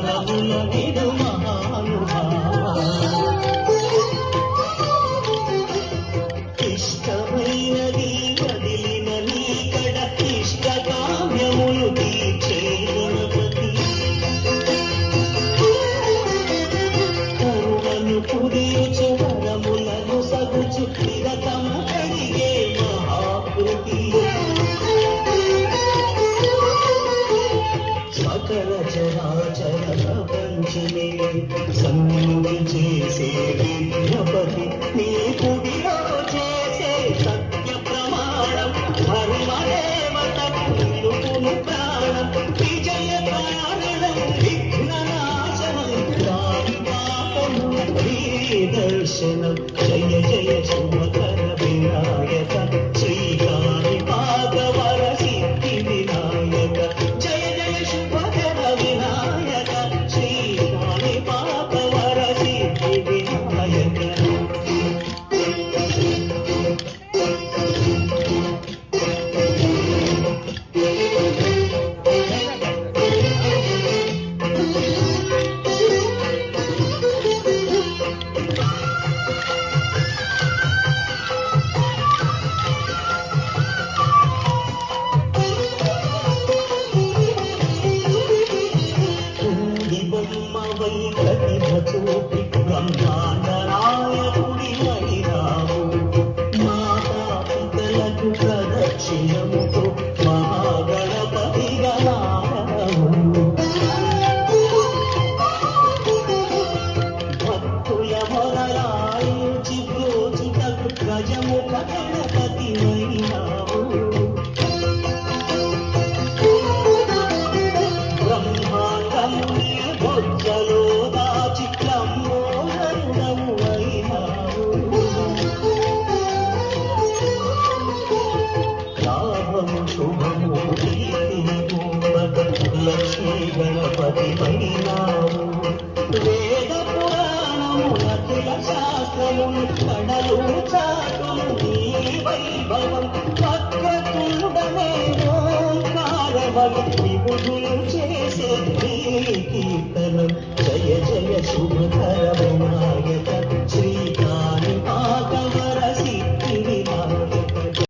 వరముల నిడు మహానుభావ ఇష్టమైనది వదిలిన నీకడ ఇష్ట కామ్యములు తీర్చే గణపతి కరుణను కుదియుచు వరములను సగుచు నిరతము కడిగే మహాకృతి సకల చరాచర ప్రపంచమే సన్నిధి చేసే విజ్ఞపతి నీ కుడిలో చేసే సత్య ప్రమాణం ధర్మదేవతకు నిలుపును ప్రాణం విజయ కారణం విఘ్ననాశనం రామపాపము దర్శనం జయ జయ శుభకర వినాయక శ్రీకారి భాగవర సిద్ధి వినాయక జయ జయ శుభకర వినాయక శ్రీకారి భాగవర సిద్ధి వినాయక ప్రతిభ చూపి బ్రహ్మాండ నాయకుడి అయినావు మాతా పితలకు ప్రదక్షిణముతో మహాగణపతిగా నాయనవు భక్తుల మొరలాయించి బ్రోచుటకు గజముఖ గణపతి అయినావు బ్రహ్మాండముని బొజ్జలో దాచి లంబోదరుడము అయినావు లాభము శుభము కీర్తిని పూర్వక లక్ష్మీ గణపతి అయినావు వేద పురాణము అఖిల శాస్త్రమును కడలు చాటును నీ వైభవం వక్రతుండమే ఓంకారమగు విబుధులు చేసే నీ కీర్తనం జయ జయ శుభకర